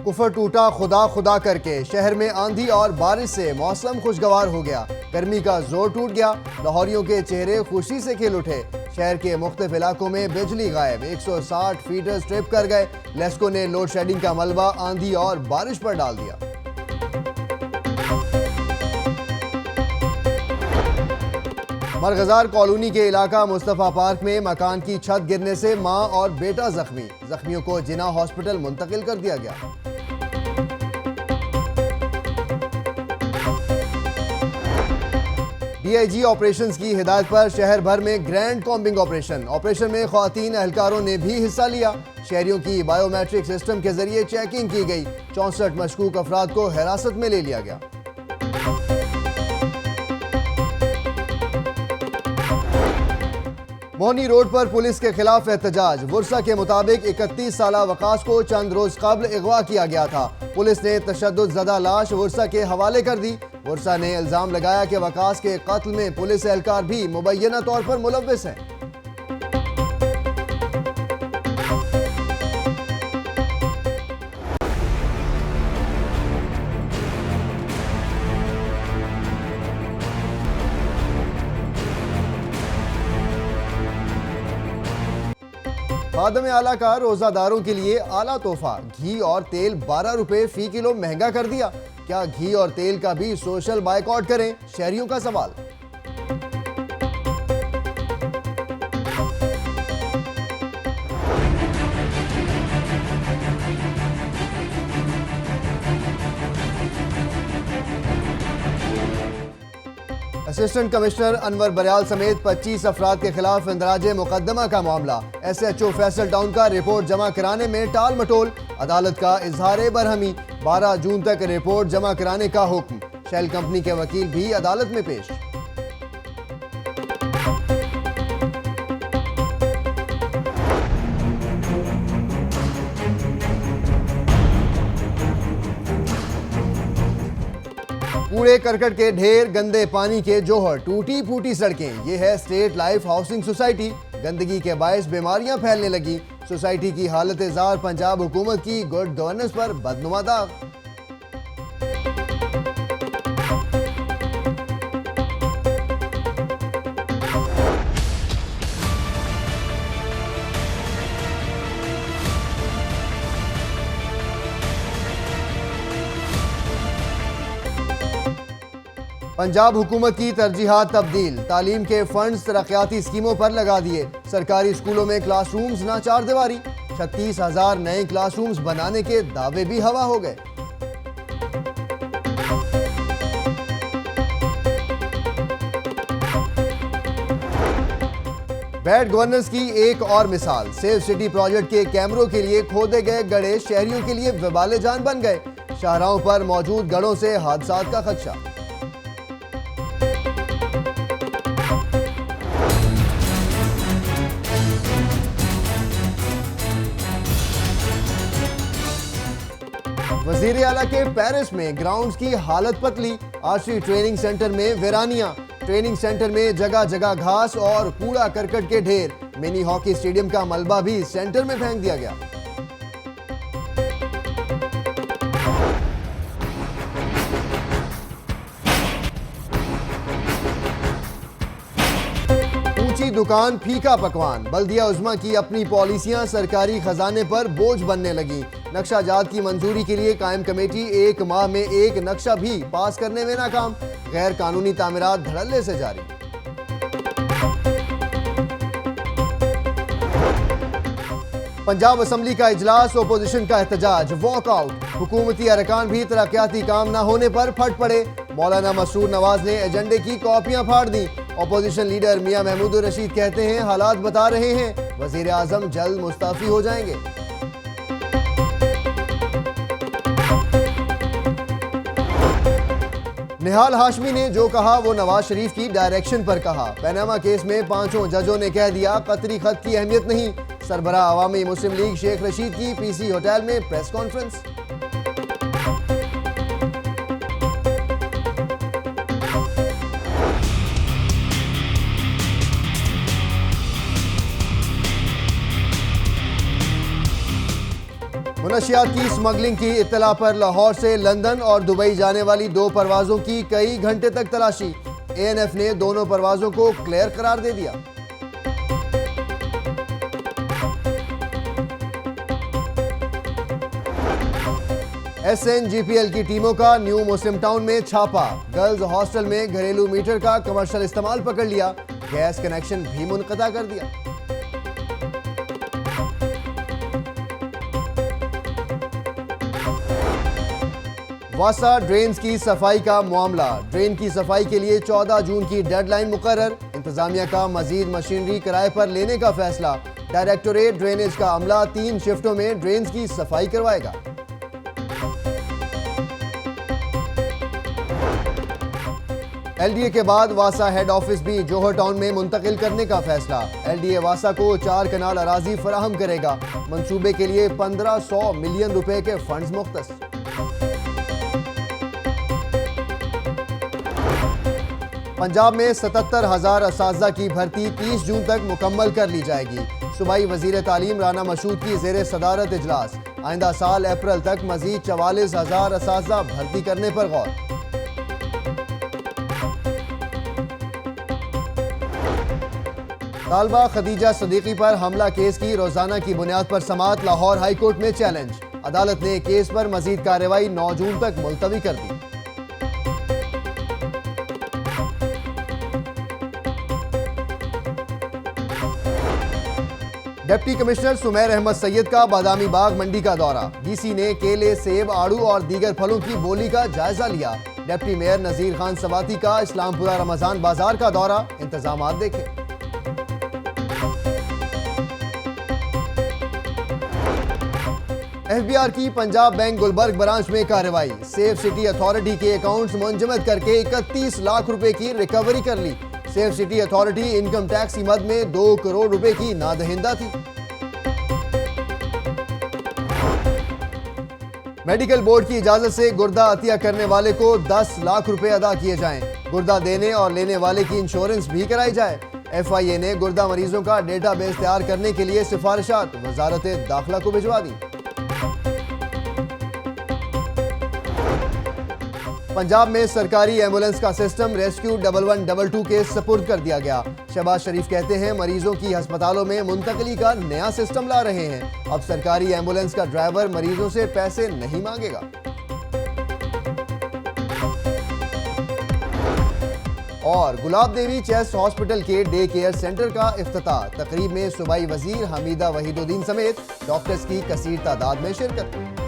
कुफर टूटा खुदा खुदा करके, शहर में आंधी और बारिश से मौसम खुशगवार हो गया। गर्मी का जोर टूट गया, लाहौरियों के चेहरे खुशी से खिल उठे। शहर के मुख्तलिफ इलाकों में बिजली गायब, 160 फीडर्स ट्रिप कर गए। लेस्को ने लोड शेडिंग का मलबा आंधी और बारिश पर डाल दिया। मरगजार कॉलोनी के इलाका मुस्तफा पार्क में मकान की छत गिरने से मां और बेटा जख्मी। जख्मियों को जिना हॉस्पिटल मुंतकिल कर दिया गया। डीआईजी ऑपरेशंस की हिदायत पर शहर भर में ग्रैंड कॉम्बिंग ऑपरेशन में ख्वातीन एहलकारों ने भी हिस्सा लिया। शहरियों की बायोमेट्रिक सिस्टम के जरिए चेकिंग की गई। 64 मशकूक अफराद को हिरासत में ले लिया गया। मोहनी रोड पर पुलिस के खिलाफ एहतजाज। वुरसा के मुताबिक 31 साला वकास को चंद रोज कबल अगवा किया गया था। पुलिस ने तशद्दुद ज़दा लाश वुरसा के हवाले कर दी। वुरसा ने इल्जाम लगाया कि वकास के कत्ल में पुलिस एहलकार भी मुबैना तौर पर मुलव्विस हैं। खादम आला का रोजादारों के लिए आला तोहफा, घी और तेल 12 रुपए फी किलो महंगा कर दिया। क्या घी और तेल का भी सोशल बायकॉट करें? शहरियों का सवाल। असिस्टेंट कमिश्नर अनवर बरियाल समेत 25 अफराद के खिलाफ इंदराजे मुकदमा का मामला। SHO फैसल टाउन का रिपोर्ट जमा कराने में टाल मटोल। अदालत का इजहार बरहमी, 12 जून तक रिपोर्ट जमा कराने का हुक्म। शेल कंपनी के वकील भी अदालत में पेश। कूड़े करकट के ढेर, गंदे पानी के जोहर, टूटी फूटी सड़कें। ये है स्टेट लाइफ हाउसिंग सोसाइटी। गंदगी के बायस बीमारियां फैलने लगी। सोसाइटी की हालत जार पंजाब हुकूमत की गुड गवर्नेंस पर बदनुमा दाग। पंजाब हुकूमत की तरजीहात तब्दील। तालीम के फंड्स तरक्याती स्कीमों पर लगा दिए। सरकारी स्कूलों में क्लासरूम्स ना चार दीवारी। 36,000 नए क्लासरूम्स बनाने के दावे भी हवा हो गए। बैड गवर्नेंस की एक और मिसाल। सेफ सिटी प्रोजेक्ट के कैमरों के लिए खोदे गए गड्ढे शहरियों के लिए वबाले जान बन गए। शाहराहों पर मौजूद गड्ढों से हादसात का खदशा। वजीर आला के पेरिस में ग्राउंड्स की हालत पतली। आर्चरी ट्रेनिंग सेंटर में वीरानियां। ट्रेनिंग सेंटर में जगह जगह घास और कूड़ा करकट के ढेर। मिनी हॉकी स्टेडियम का मलबा भी सेंटर में फेंक दिया गया। ऊंची दुकान, फीका पकवान। बल्दिया उज़्मा की अपनी पॉलिसियां सरकारी खजाने पर बोझ बनने लगी। नक्शा जात की मंजूरी के लिए कायम कमेटी 1 माह में एक नक्शा भी पास करने में नाकाम। गैर कानूनी तामीरात धड़ल्ले से जारी। पंजाब असम्बली का इजलास, ओपोजिशन का एहतजाज, वॉकआउट। हुकूमती अरकान भी तरक्याती काम न होने पर फट पड़े। मौलाना मसरूर नवाज ने एजेंडे की कॉपियां फाड़ दी। ओपोजिशन लीडर मियां महमूद रशीद कहते हैं हालात बता रहे हैं, वजीर आजम जल्द मुस्तफी हो जाएंगे। निहाल हाशमी ने जो कहा वो नवाज शरीफ की डायरेक्शन पर कहा। पनामा केस में 5 जजों ने कह दिया कतरी खत की अहमियत नहीं। सरबराह अवामी मुस्लिम लीग शेख रशीद की PC होटल में प्रेस कॉन्फ्रेंस। मुनशियात की स्मगलिंग की इत्तला पर लाहौर से लंदन और दुबई जाने वाली 2 परवाजों की कई घंटे तक तलाशी। एएनएफ ने दोनों परवाजों को क्लियर करार दे दिया। SNGPL की टीमों का न्यू मुस्लिम टाउन में छापा। गर्ल्स हॉस्टल में घरेलू मीटर का कमर्शियल इस्तेमाल पकड़ लिया। गैस कनेक्शन भी मुनक़ता कर दिया। वासा ड्रेन्स की सफाई का मामला। ड्रेन की सफाई के लिए 14 जून की डेडलाइन मुकर्रर। इंतजामिया का मजीद मशीनरी किराए पर लेने का फैसला। डायरेक्टोरेट ड्रेनेज का अमला 3 शिफ्टों में ड्रेन्स की सफाई करवाएगा। LDA के बाद वासा हेड ऑफिस भी जोहर टाउन में मुंतकिल करने का फैसला। LDA वासा को 4 कनाल अराजी फराहम करेगा। मंसूबे के लिए 1500 मिलियन रुपए के फंड्स मुख्तस। पंजाब में 77,000 असातिज़ा की भर्ती 30 जून तक मुकम्मल कर ली जाएगी। सूबाई वजीर तालीम राना मशहूद की ज़ेर सदारत इजलास। आइंदा साल अप्रैल तक मजीद 44,000 असातिज़ा भर्ती करने पर गौर। तालबा खदीजा सदीकी पर हमला केस की रोजाना की बुनियाद पर समाअत। लाहौर हाई कोर्ट में चैलेंज। अदालत ने केस पर मजीद कार्रवाई 9 जून तक मुलतवी कर दी। डिप्टी कमिश्नर सुमेर अहमद सैयद का बादामी बाग मंडी का दौरा। डीसी ने केले, सेब, आड़ू और दीगर फलों की बोली का जायजा लिया। डिप्टी मेयर नजीर खान सवाती का इस्लामपुरा रमजान बाजार का दौरा। इंतजामात देखे। FBR की पंजाब बैंक गुलबर्ग ब्रांच में कार्रवाई। सेफ सिटी अथॉरिटी के अकाउंट्स मुंजमद करके 31 लाख रुपए की रिकवरी कर ली। Safe city authority income tax की मद में 2 करोड़ रुपए की नादहिंदा थी। मेडिकल बोर्ड की इजाजत से गुर्दा अतिया करने वाले को 10 लाख रुपए अदा किए जाएं। गुर्दा देने और लेने वाले की इंश्योरेंस भी कराई जाए। FIA ने गुर्दा मरीजों का डेटाबेस तैयार करने के लिए सिफारिशात वजारत दाखिला को भिजवा दी। पंजाब में सरकारी एम्बुलेंस का सिस्टम रेस्क्यू 1112 के सपुर्द कर दिया गया। शहबाज शरीफ कहते हैं मरीजों की अस्पतालों में मुंतकली का नया सिस्टम ला रहे हैं। अब सरकारी एम्बुलेंस का ड्राइवर मरीजों से पैसे नहीं मांगेगा। और गुलाब देवी चेस्ट हॉस्पिटल के डे केयर सेंटर का इफ्तिताह। तकरीब में सूबाई वजीर हमीदा वहीदुद्दीन समेत डॉक्टर्स की कसीर तादाद में शिरकत।